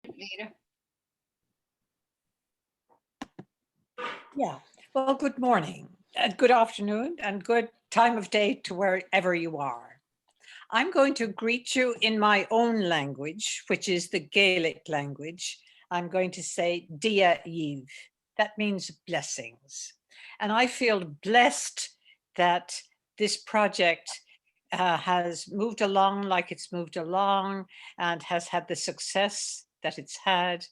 Nita? Yeah, well, good morning, good afternoon, and good time of day to wherever you are. I'm going to greet you in my own language, which is the Gaelic language. I'm going to say Dia Yiv. That means blessings. And I feel blessed that this project has moved along like it's moved along and has had the success that it's had.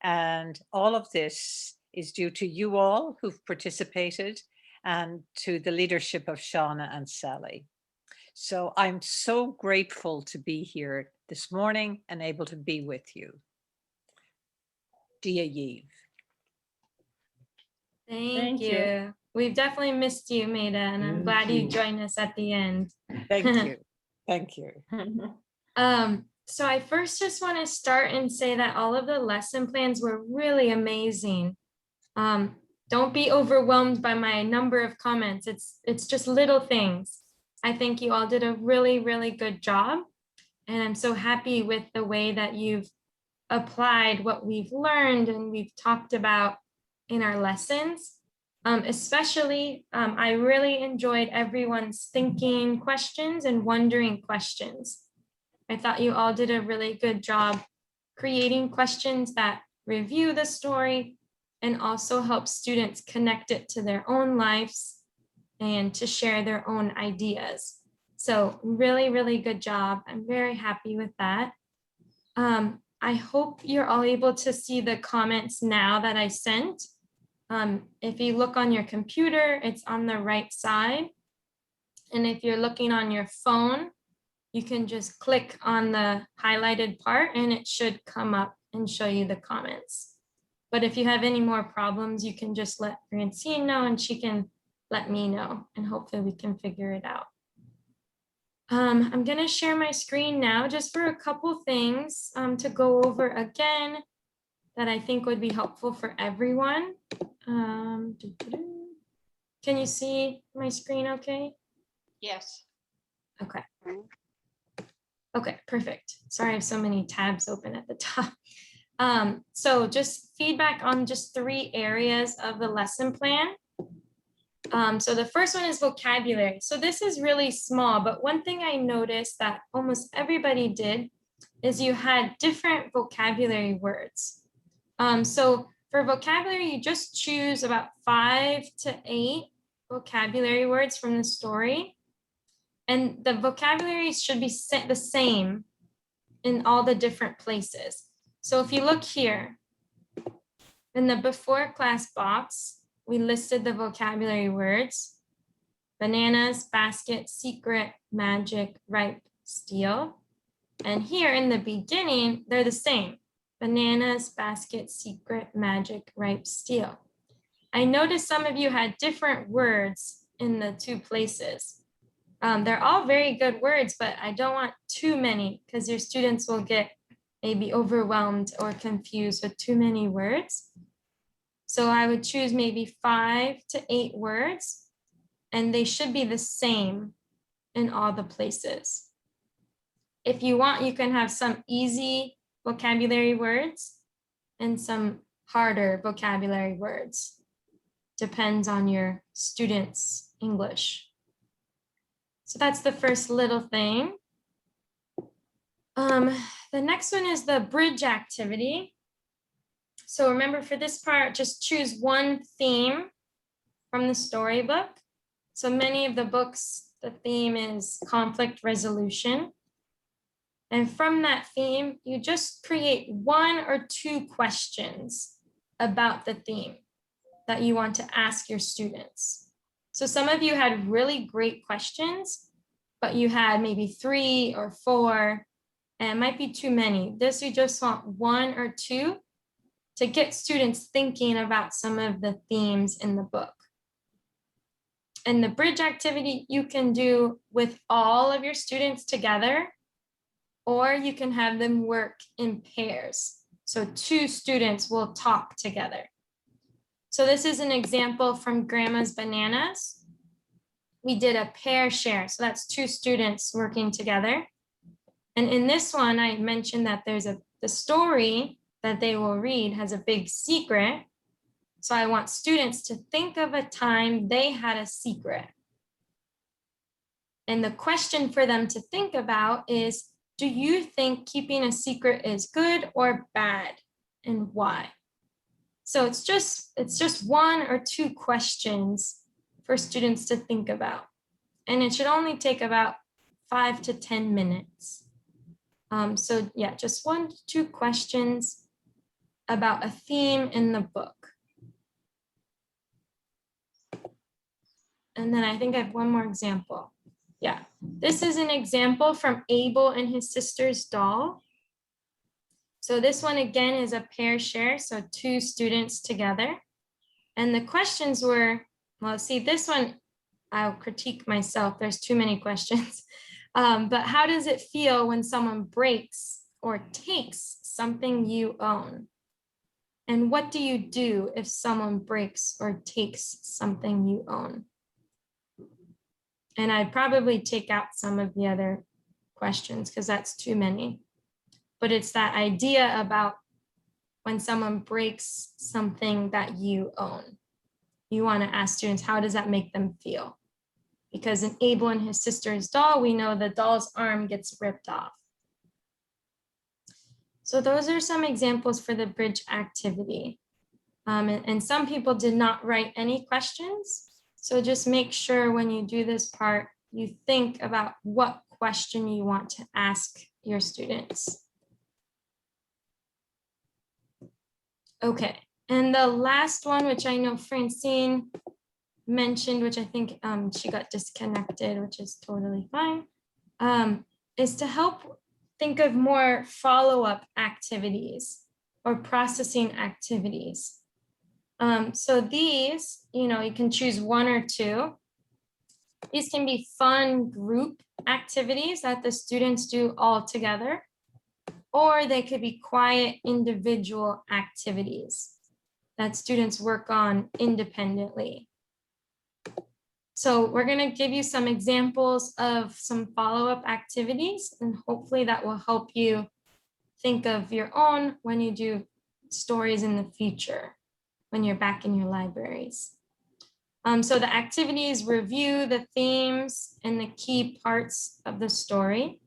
And all of this is due to you all who've participated and to the leadership of Shauna and Sally. So I'm so grateful to be here this morning and able to be with you. Dia Yiv. Thank you. We've definitely missed you, Maida, and I'm glad you joined us at the end. Thank you. Thank you. So I first just want to start and say that all of the lesson plans were really amazing. Don't be overwhelmed by my number of comments. It's just little things. I think you all did a really, really good job. And I'm so happy with the way that you've applied what we've learned and we've talked about in our lessons. Especially, I really enjoyed everyone's thinking questions and wondering questions. I thought you all did a really good job creating questions that review the story and also help students connect it to their own lives and to share their own ideas. So really, really good job. I'm very happy with that. I hope you're all able to see the comments now that I sent. If you look on your computer, it's on the right side. And if you're looking on your phone, you can just click on the highlighted part and it should come up and show you the comments. But if you have any more problems, you can just let Francine know and she can let me know and hopefully we can figure it out. I'm gonna share my screen now just for a couple things to go over again that I think would be helpful for everyone. Can you see my screen okay? Yes. Okay. Okay, perfect. Sorry, I have so many tabs open at the top. So just feedback on just 3 areas of the lesson plan. So the first one is vocabulary. So this is really small, but one thing I noticed that almost everybody did is you had different vocabulary words. So for vocabulary, you just choose about 5 to 8 vocabulary words from the story. And the vocabulary should be the same in all the different places. So if you look here, in the before class box, we listed the vocabulary words: bananas, basket, secret, magic, ripe, steal. And here in the beginning, they're the same: bananas, basket, secret, magic, ripe, steal. I noticed some of you had different words in the 2 places. They're all very good words, but I don't want too many because your students will get maybe overwhelmed or confused with too many words. So I would choose maybe 5 to 8 words, and they should be the same in all the places. If you want, you can have some easy vocabulary words and some harder vocabulary words. Depends on your students' English. So that's the first little thing. The next one is the bridge activity. So remember, for this part, just choose one theme from the storybook. So many of the books, the theme is conflict resolution. And from that theme, you just create 1 or 2 questions about the theme that you want to ask your students. So some of you had really great questions, but you had maybe 3 or 4, and it might be too many. This, you just want 1 or 2 to get students thinking about some of the themes in the book. And the bridge activity you can do with all of your students together, or you can have them work in pairs. So 2 students will talk together. So this is an example from Grandma's Bananas. We did a pair share. So that's 2 students working together. And in this one, I mentioned that there's the story that they will read has a big secret. So I want students to think of a time they had a secret. And the question for them to think about is, do you think keeping a secret is good or bad, and why? So it's just one or two questions for students to think about. And it should only take about 5 to 10 minutes. So yeah, just 1 to 2 questions about a theme in the book. And then I think I have one more example. Yeah, this is an example from Abel and his sister's doll. So this one again is a pair share, so 2 students together. And the questions were, well, see this one, I'll critique myself, there's too many questions. But how does it feel when someone breaks or takes something you own? And what do you do if someone breaks or takes something you own? And I'd probably take out some of the other questions because that's too many. But it's that idea about when someone breaks something that you own. You want to ask students, how does that make them feel? Because in Abel and his sister's doll, we know the doll's arm gets ripped off. So those are some examples for the bridge activity. And some people did not write any questions. So just make sure when you do this part, you think about what question you want to ask your students. Okay, and the last one, which I know Francine mentioned, which I think she got disconnected, which is totally fine, is to help think of more follow-up activities or processing activities. So these, you can choose 1 or 2. These can be fun group activities that the students do all together, or they could be quiet individual activities that students work on independently. So we're going to give you some examples of some follow-up activities, and hopefully that will help you think of your own when you do stories in the future, when you're back in your libraries. So the activities review the themes and the key parts of the story.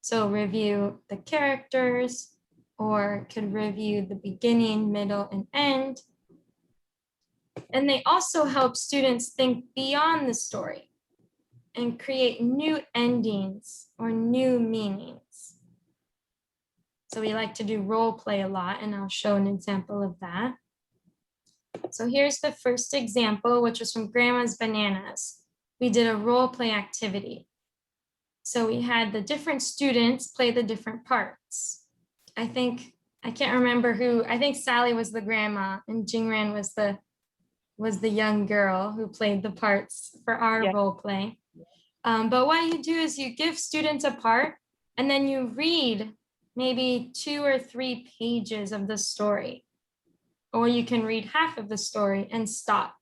So review the characters, or could review the beginning, middle, and end. And they also help students think beyond the story and create new endings or new meanings. So we like to do role play a lot, and I'll show an example of that. So here's the first example, which was from Grandma's Bananas. We did a role play activity. So we had the different students play the different parts. I can't remember who, I think Sally was the grandma and Jingran was the young girl who played the parts for our role play. But what you do is you give students a part and then you read maybe 2 or 3 pages of the story. Or you can read half of the story and stop.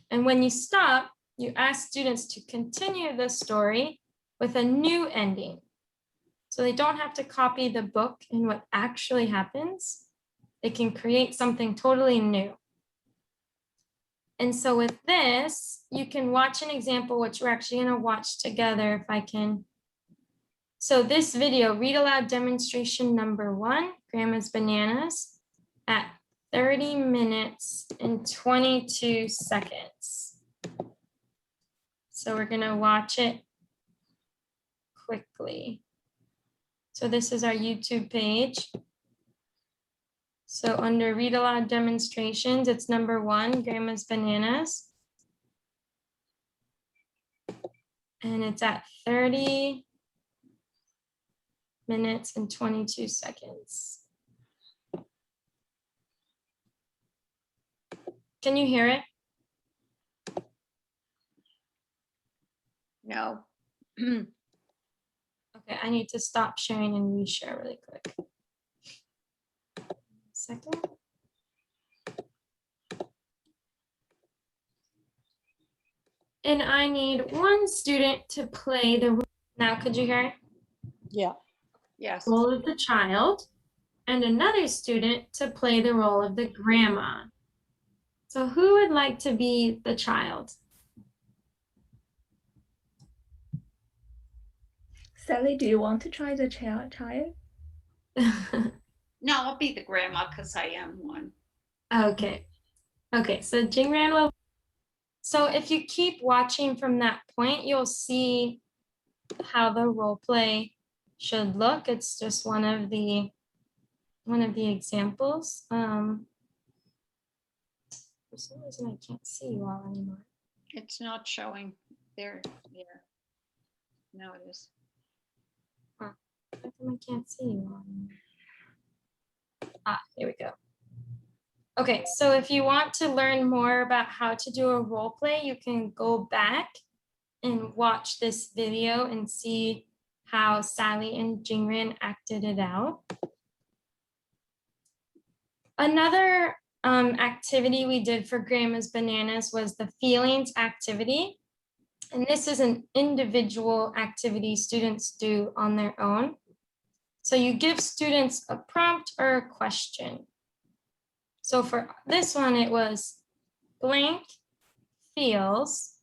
And when you stop, you ask students to continue the story with a new ending. So they don't have to copy the book and what actually happens. They can create something totally new. And so with this, you can watch an example, which we're actually going to watch together if I can. So this video, read aloud demonstration number 1, Grandma's Bananas, at 30 minutes and 22 seconds. So we're going to watch it quickly. So this is our YouTube page. So under read aloud demonstrations, it's number 1, Grandma's Bananas. And it's at 30 minutes and 22 seconds. Can you hear it? No. Okay, I need to stop sharing and reshare really quick. Second. And I need 1 student to play the, now could you hear it? Yeah. Yes. Role of the child. and another student to play the role of the grandma. So who would like to be the child? Sally, do you want to try the child? No, I'll be the grandma because I am one. Okay. Okay, so Jingran will. So if you keep watching from that point, you'll see how the role play should look. It's just one of the examples. For some reason, I can't see you all anymore. It's not showing there. Yeah. No, it is. How come I can't see you all anymore? Ah, here we go. Okay, so if you want to learn more about how to do a role play, you can go back and watch this video and see how Sally and Jingran acted it out. Another activity we did for Grandma's Bananas was the feelings activity. And this is an individual activity students do on their own. So you give students a prompt or a question. So for this one, it was blank feels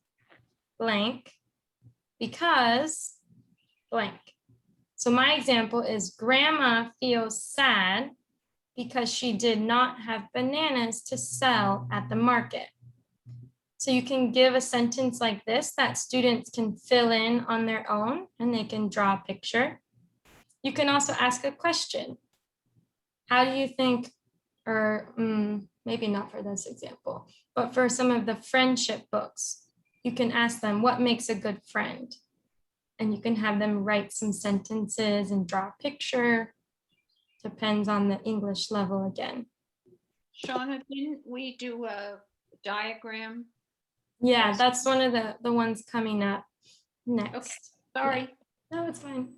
blank because blank. So my example is Grandma feels sad because she did not have bananas to sell at the market. So you can give a sentence like this that students can fill in on their own and they can draw a picture. You can also ask a question. How do you think, or maybe not for this example, but for some of the friendship books, you can ask them what makes a good friend? And you can have them write some sentences and draw a picture. Depends on the English level again. Shauna, didn't we do a diagram? Yeah, that's one of the ones coming up next. Okay, sorry. No, it's fine.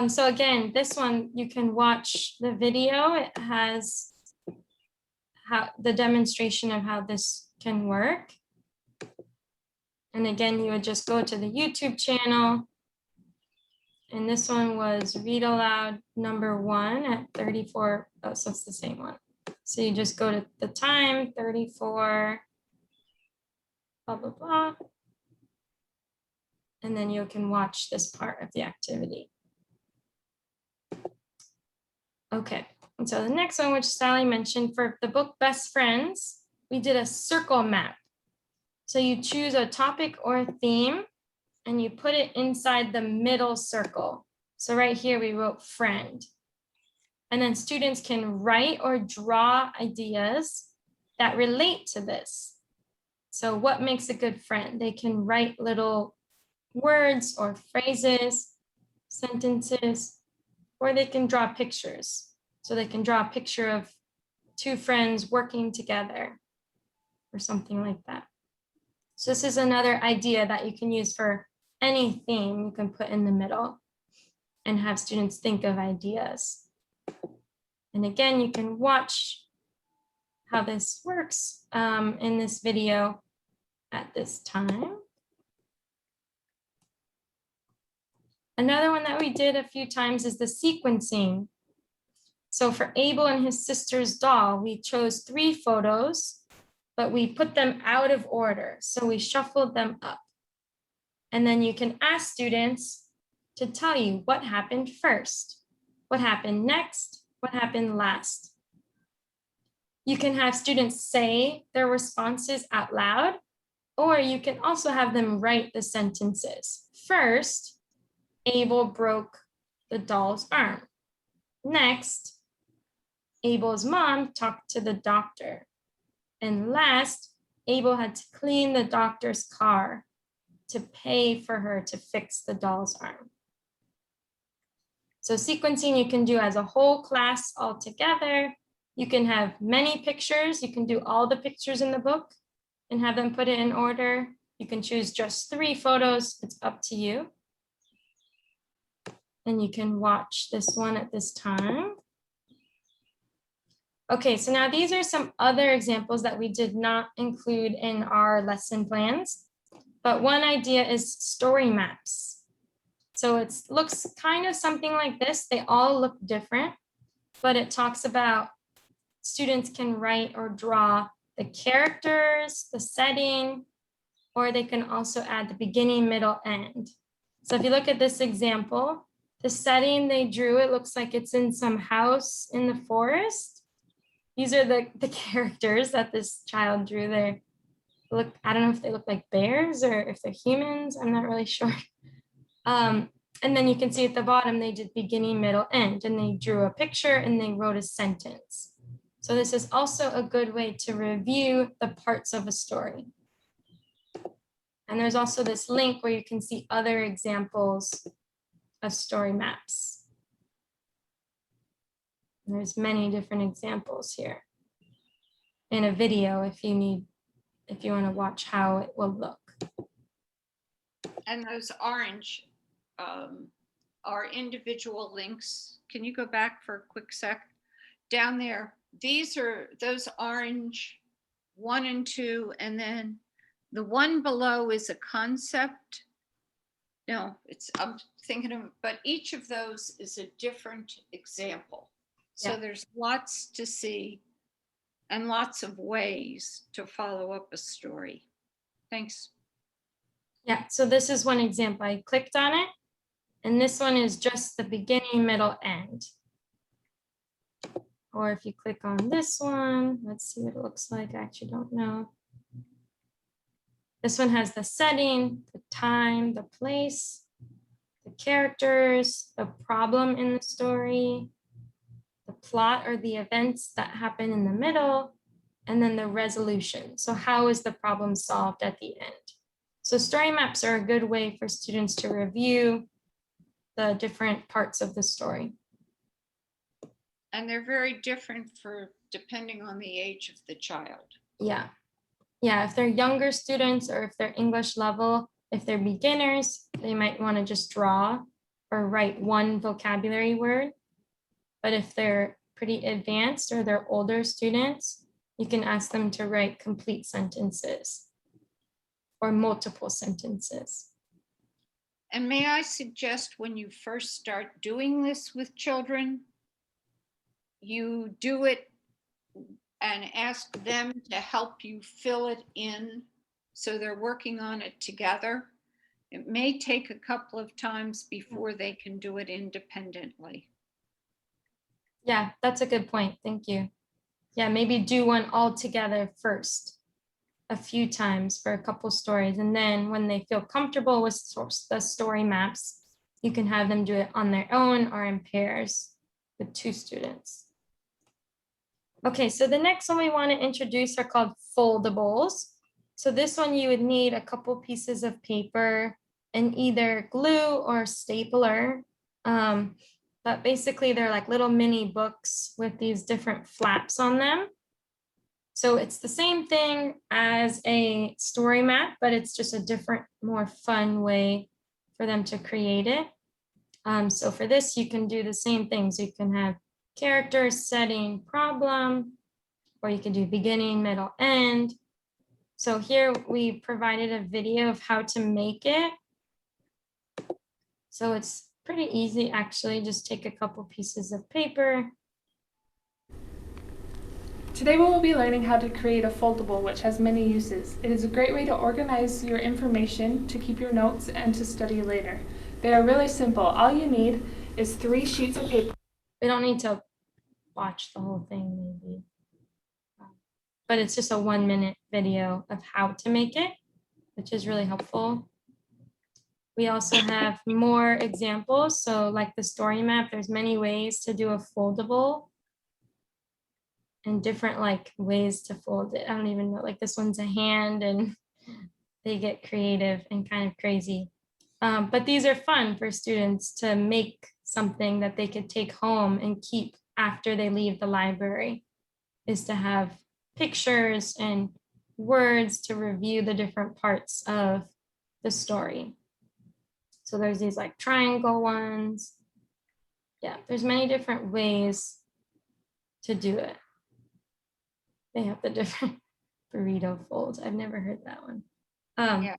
So again, this one, you can watch the video. It has how the demonstration of how this can work. And again, you would just go to the YouTube channel. And this one was Read Aloud #1 at 34. Oh, so it's the same one. So you just go to the time, 34, blah, blah, blah. And then you can watch this part of the activity. Okay, and so the next one, which Sally mentioned for the book Best Friends, we did a circle map. So you choose a topic or a theme and you put it inside the middle circle. So right here we wrote friend. And then students can write or draw ideas that relate to this. So what makes a good friend? They can write little words or phrases, sentences, or they can draw pictures. So they can draw a picture of two friends working together or something like that. So this is another idea that you can use for any theme you can put in the middle and have students think of ideas. And again, you can watch how this works in this video at this time. Another one that we did a few times is the sequencing. So for Abel and his sister's doll, we chose 3 photos, but we put them out of order. So we shuffled them up. And then you can ask students to tell you what happened first, what happened next, what happened last. You can have students say their responses out loud, or you can also have them write the sentences. First, Abel broke the doll's arm. Next, Abel's mom talked to the doctor. And last, Abel had to clean the doctor's car to pay for her to fix the doll's arm. So sequencing you can do as a whole class all together. You can have many pictures. You can do all the pictures in the book and have them put it in order. You can choose just 3 photos. It's up to you. And you can watch this one at this time. Okay, so now these are some other examples that we did not include in our lesson plans. But one idea is story maps. So it looks kind of something like this. They all look different. but it talks about students can write or draw the characters, the setting, or they can also add the beginning, middle, end. So if you look at this example, the setting they drew, it looks like it's in some house in the forest. These are the characters that this child drew there. Look, I don't know if they look like bears or if they're humans. I'm not really sure. And then you can see at the bottom, they did beginning, middle, end, and they drew a picture and they wrote a sentence. So this is also a good way to review the parts of a story. And there's also this link where you can see other examples of story maps. And there's many different examples here in a video if you want to watch how it will look. And those orange are individual links. Can you go back for a quick sec? Down there, these are those orange 1 and 2, and then the one below is a concept. No, I'm thinking of, but each of those is a different example. So Yeah. there's lots to see and lots of ways to follow up a story. Thanks. Yeah, so this is one example. I clicked on it, and this one is just the beginning, middle, end. Or if you click on this one, let's see what it looks like. I actually don't know. This one has the setting, the time, the place, the characters, the problem in the story, the plot or the events that happen in the middle, and then the resolution. So how is the problem solved at the end? So story maps are a good way for students to review the different parts of the story. And they're very different depending on the age of the child. Yeah. Yeah, if they're younger students or if they're English level, if they're beginners, they might want to just draw or write one vocabulary word. But if they're pretty advanced or they're older students, you can ask them to write complete sentences or multiple sentences. And may I suggest when you first start doing this with children, you do it and ask them to help you fill it in so they're working on it together. It may take a couple of times before they can do it independently. Yeah, that's a good point. Thank you. Yeah, maybe do one all together first, a few times for a couple stories. And then when they feel comfortable with the story maps, you can have them do it on their own or in pairs with 2 students. Okay, so the next one we want to introduce are called foldables. So this one you would need a couple pieces of paper and either glue or stapler. But basically they're like little mini books with these different flaps on them. So it's the same thing as a story map, but it's just a different, more fun way for them to create it. So for this, you can do the same things. You can have character, setting, problem, or you can do beginning, middle, end. So here we provided a video of how to make it. So it's pretty easy, actually. Just take a couple pieces of paper. Today we will be learning how to create a foldable, which has many uses. It is a great way to organize your information, to keep your notes, and to study later. They are really simple. All you need is 3 sheets of paper. We don't need to watch the whole thing, maybe. But it's just a 1-minute video of how to make it, which is really helpful. We also have more examples. So like the story map, there's many ways to do a foldable and different like ways to fold it. I don't even know, like this one's a hand and they get creative and kind of crazy. But these are fun for students to make something that they could take home and keep after they leave the library, is to have pictures and words to review the different parts of the story. So there's these like triangle ones. Yeah, there's many different ways to do it. They have the different burrito folds. I've never heard that one. Yeah.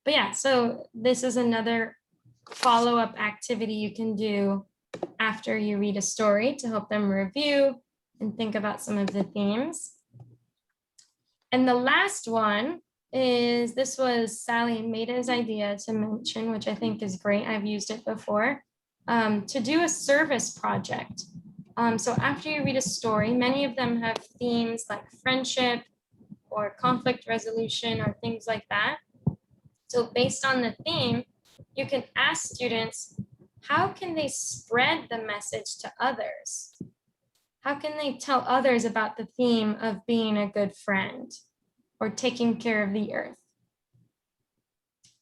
But yeah, so this is another follow-up activity you can do after you read a story to help them review and think about some of the themes. And the last one is, this was Sally Maida's idea to mention, which I think is great. I've used it before, to do a service project. So after you read a story, many of them have themes like friendship or conflict resolution or things like that. So based on the theme, you can ask students, how can they spread the message to others? How can they tell others about the theme of being a good friend or taking care of the earth?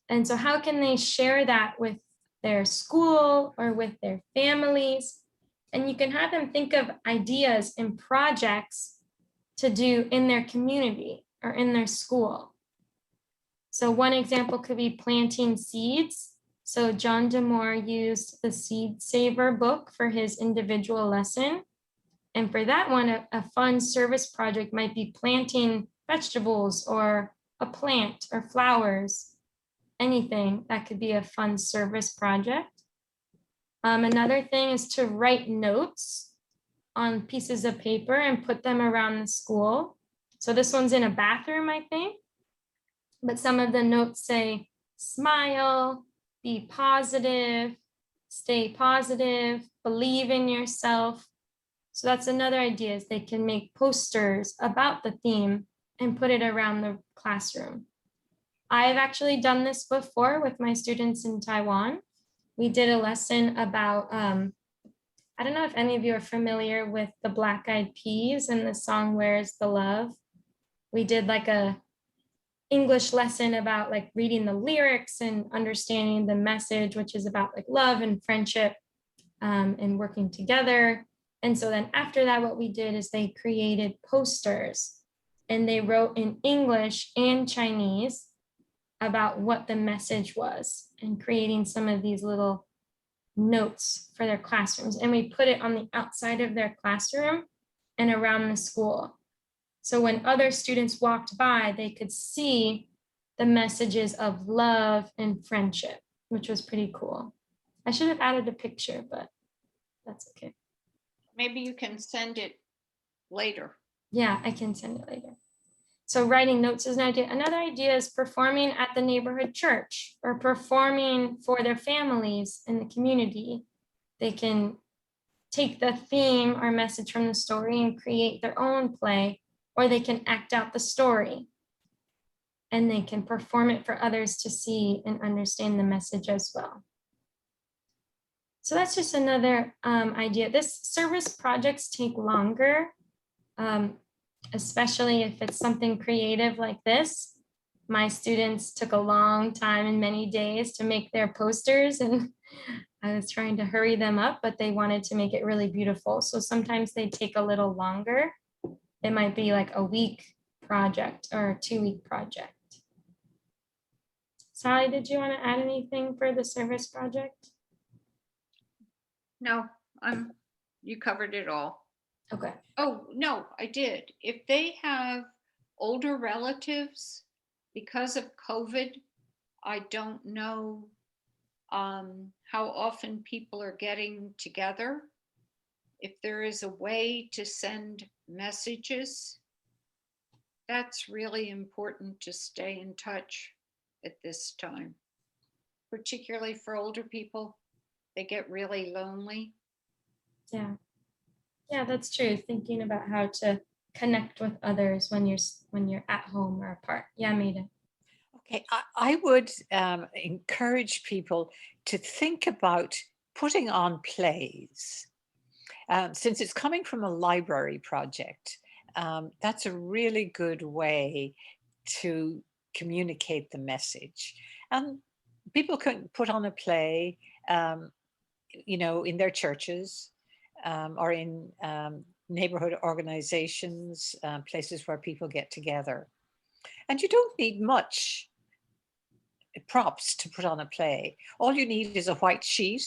And so how can they share that with their school or with their families? And you can have them think of ideas and projects to do in their community or in their school. So one example could be planting seeds. So John DeMore used the Seed Saver book for his individual lesson. And for that one, a fun service project might be planting vegetables or a plant or flowers, anything that could be a fun service project. Another thing is to write notes on pieces of paper and put them around the school. So this one's in a bathroom, I think. But some of the notes say, smile, be positive, stay positive, believe in yourself. So that's another idea, is they can make posters about the theme and put it around the classroom. I've actually done this before with my students in Taiwan. We did a lesson about, I don't know if any of you are familiar with the Black Eyed Peas and the song, Where's the Love? We did like a English lesson about like reading the lyrics and understanding the message, which is about like love and friendship and working together. And so then after that, what we did is they created posters and they wrote in English and Chinese about what the message was and creating some of these little notes for their classrooms. And we put it on the outside of their classroom and around the school. So when other students walked by, they could see the messages of love and friendship, which was pretty cool. I should have added a picture, but that's okay. Maybe you can send it later. Yeah, I can send it later. So writing notes is an idea. Another idea is performing at the neighborhood church or performing for their families in the community. They can take the theme or message from the story and create their own play, or they can act out the story and they can perform it for others to see and understand the message as well. So that's just another idea. This service projects take longer, especially if it's something creative like this. My students took a long time and many days to make their posters, and I was trying to hurry them up, but they wanted to make it really beautiful. So sometimes they take a little longer. It might be like a week project or a 2-week project. Sally, did you want to add anything for the service project? No, you covered it all. Okay. Oh, no, I did. If they have older relatives, because of COVID, I don't know how often people are getting together. If there is a way to send messages, that's really important to stay in touch at this time, particularly for older people. They get really lonely. Yeah. Yeah, that's true. Thinking about how to connect with others when you're at home or apart. Yeah, Maida. Okay, I would encourage people to think about putting on plays. Since it's coming from a library project, that's a really good way to communicate the message. People can put on a play, in their churches or in neighborhood organizations, places where people get together. And you don't need much props to put on a play. All you need is a white sheet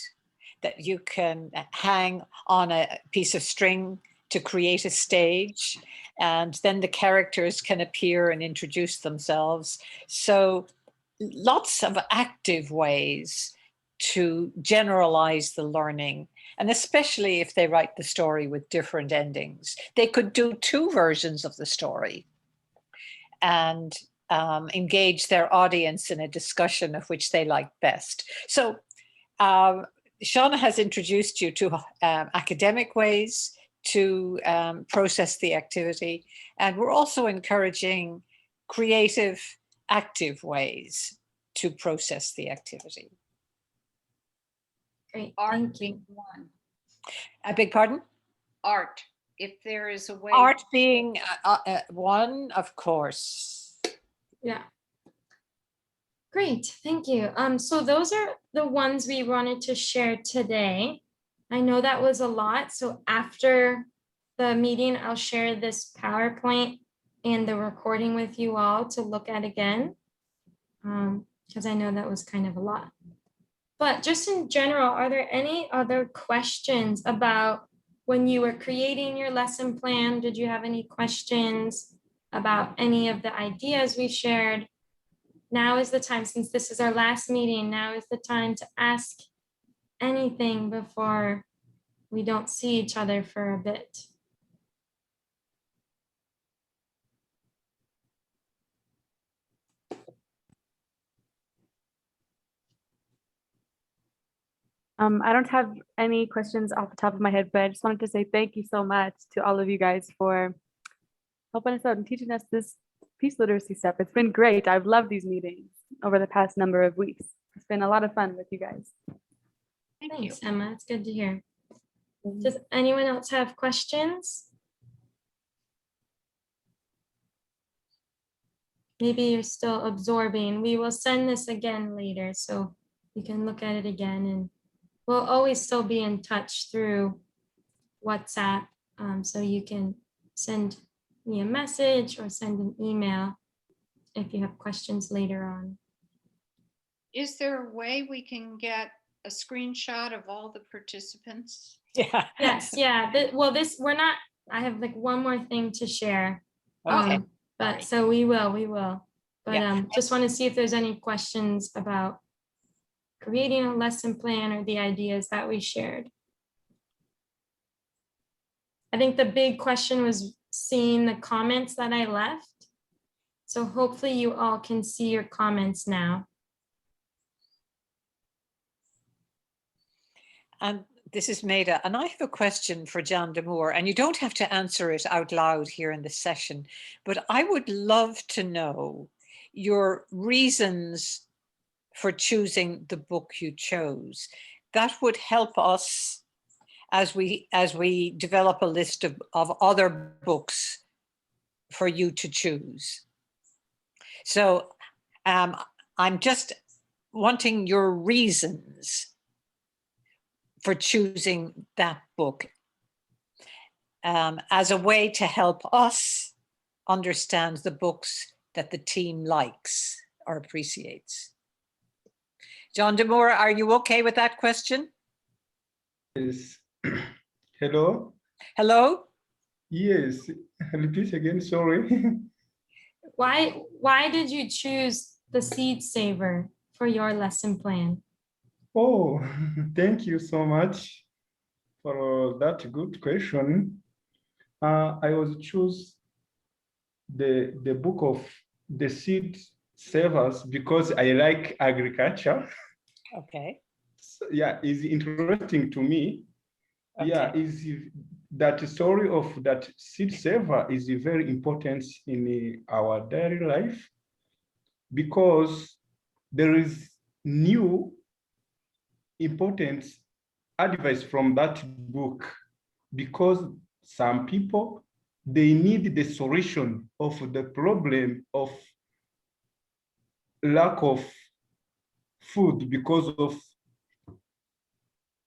that you can hang on a piece of string to create a stage, and then the characters can appear and introduce themselves. So lots of active ways to generalize the learning And especially if they write the story with different endings. They could do 2 versions of the story and engage their audience in a discussion of which they like best. So Shauna has introduced you to academic ways to process the activity. And we're also encouraging creative, active ways to process the activity. Great, Art thank being you. one. I beg pardon? Art, if there is a way. Art being one, of course. Yeah. Great, thank you. So those are the ones we wanted to share today. I know that was a lot, so after the meeting, I'll share this PowerPoint and the recording with you all to look at again, because I know that was kind of a lot. But just in general, are there any other questions about when you were creating your lesson plan? Did you have any questions about any of the ideas we shared? Now is the time, since this is our last meeting, now is the time to ask anything before we don't see each other for a bit. I don't have any questions off the top of my head, but I just wanted to say thank you so much to all of you guys for helping us out and teaching us this peace literacy stuff. It's been great. I've loved these meetings over the past number of weeks. It's been a lot of fun with you guys. Thank you. Thanks, Emma. It's good to hear. Does anyone else have questions? Maybe you're still absorbing. We will send this again later, so you can look at it again, and we'll always still be in touch through WhatsApp. So you can send me a message or send an email if you have questions later on. Is there a way we can get a screenshot of all the participants? Yeah. Yes, yeah. Well, we're not, I have like one more thing to share. Okay. But Sorry. so we will. But Yeah. just want to see if there's any questions about creating a lesson plan or the ideas that we shared. I think the big question was seeing the comments that I left. So hopefully you all can see your comments now. And this is Maida, and I have a question for John Damour, and you don't have to answer it out loud here in the session, but I would love to know your reasons for choosing the book you chose. That would help us as we develop a list of other books for you to choose. So I'm just wanting your reasons for choosing that book as a way to help us understand the books that the team likes or appreciates. John Damour, are you okay with that question? Yes. Hello? Hello? Yes. Repeat again, sorry. Why did you choose the Seed Saver for your lesson plan? Oh, thank you so much for that good question. I was choose the book of the Seed Savers because I like agriculture. Okay. So, yeah, it's interesting to me. Okay. Yeah, is that story of that seed saver is very important in our daily life because there is new important advice from that book because some people they need the solution of the problem of lack of food because of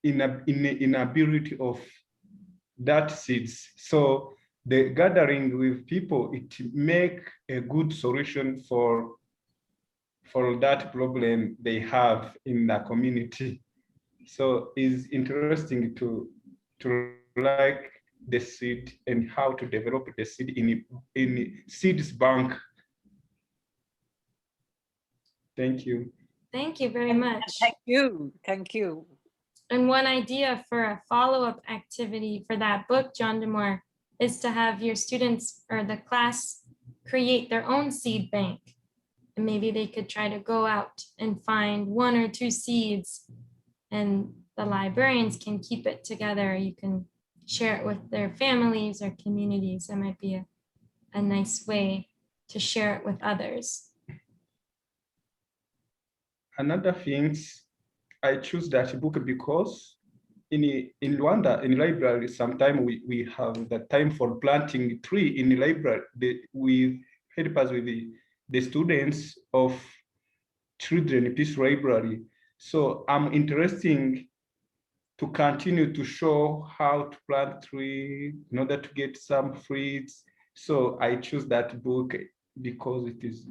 inability of that seeds. So the gathering with people, it make a good solution for that problem they have in the community. So it's interesting to like the seed and how to develop the seed in Seeds Bank. Thank you. Thank you very much. Thank you. Thank you. And one idea for a follow-up activity for that book, John Demore, is to have your students or the class create their own seed bank. And maybe they could try to go out and find 1 or 2 seeds, and the librarians can keep it together. You can share it with their families or communities. That might be a nice way to share it with others. Another things, I choose that book because in Rwanda, in library, sometimes we have the time for planting tree in the library. We help us with the students of Children Peace Library. So I'm interested to continue to show how to plant tree in order to get some fruits. So I choose that book because it is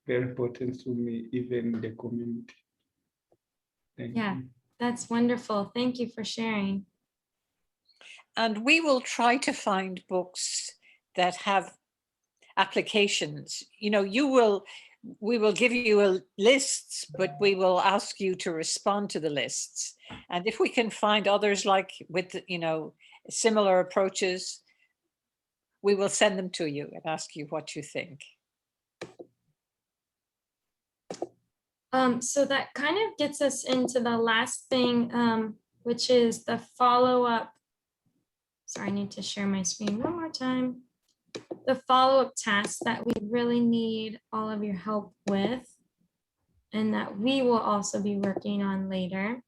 very important to me, even in the community. Thank Yeah. you. That's wonderful. Thank you for sharing. And we will try to find books that have applications. You know, we will give you lists, but we will ask you to respond to the lists. And if we can find others like with, you know, similar approaches, we will send them to you and ask you what you think. So that kind of gets us into the last thing, which is the follow-up. Sorry, I need to share my screen one more time. The follow-up tasks that we really need all of your help with, and that we will also be working on later.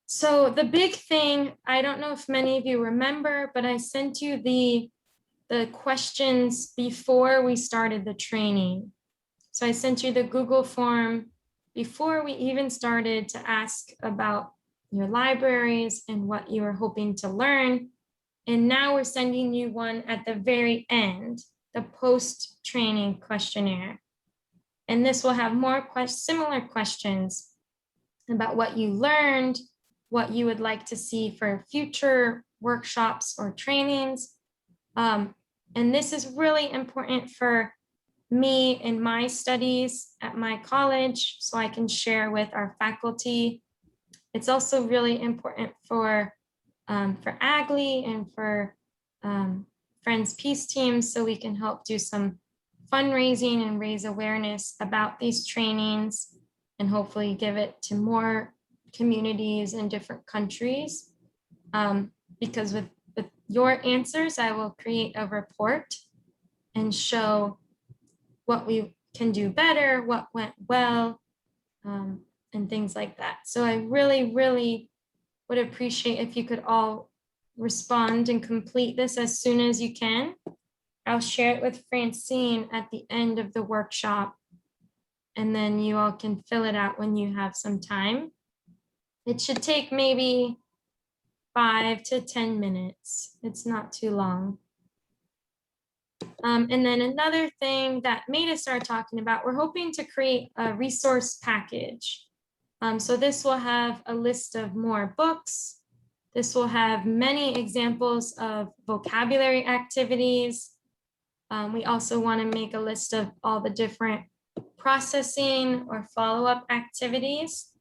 So the big thing, I don't know if many of you remember, but I sent you the questions before we started the training. So I sent you the Google form before we even started to ask about your libraries and what you were hoping to learn. And now we're sending you one at the very end, the post-training questionnaire. And this will have more similar questions about what you learned, what you would like to see for future workshops or trainings. And this is really important for me in my studies at my college, so I can share with our faculty. It's also really important for AGLI and for Friends Peace Teams, so we can help do some fundraising and raise awareness about these trainings and hopefully give it to more communities in different countries. Because with your answers, I will create a report and show what we can do better, what went well, and things like that. So I really, really would appreciate if you could all respond and complete this as soon as you can. I'll share it with Francine at the end of the workshop, and then you all can fill it out when you have some time. It should take maybe 5 to 10 minutes. It's not too long. And then another thing that Maida started talking about, we're hoping to create a resource package. So this will have a list of more books. This will have many examples of vocabulary activities. We also want to make a list of all the different processing or follow-up activities.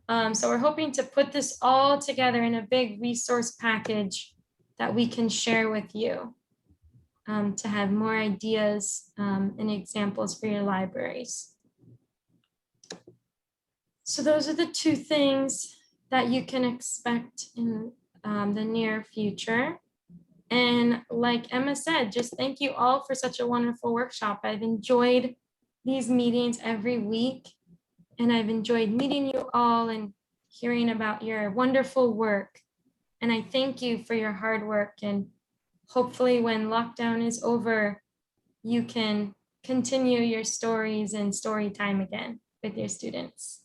So we're hoping to put this all together in a big resource package that we can share with you. To have more ideas and examples for your libraries. So those are the 2 things that you can expect in the near future. And like Emma said, just thank you all for such a wonderful workshop. I've enjoyed these meetings every week, and I've enjoyed meeting you all and hearing about your wonderful work. And I thank you for your hard work, and hopefully when lockdown is over, you can continue your stories and story time again with your students.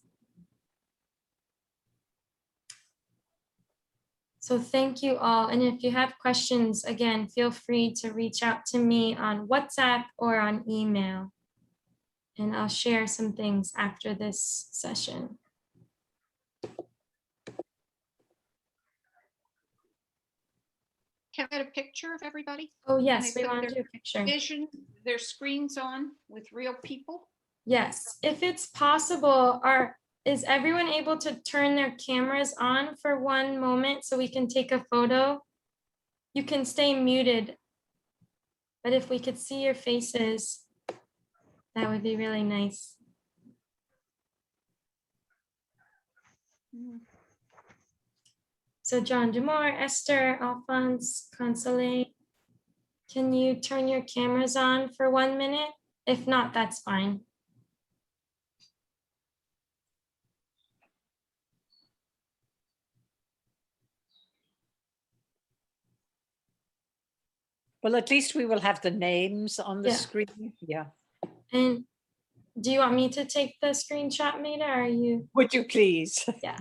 So thank you all. And if you have questions, again, feel free to reach out to me on WhatsApp or on email. And I'll share some things after this session. Can I get a picture of everybody? Oh yes, Can we they put want to do a picture. Vision, their screens on with real people? Yes, if it's possible, is everyone able to turn their cameras on for one moment so we can take a photo? You can stay muted. But if we could see your faces, that would be really nice. So John Dumore, Esther, Alphonse, Consolee, can you turn your cameras on for 1 minute? If not, that's fine. Well, at least we will have the names on the Yeah. screen. Yeah. And do you want me to take the screenshot, Maida, or are you? Would you please? Yeah.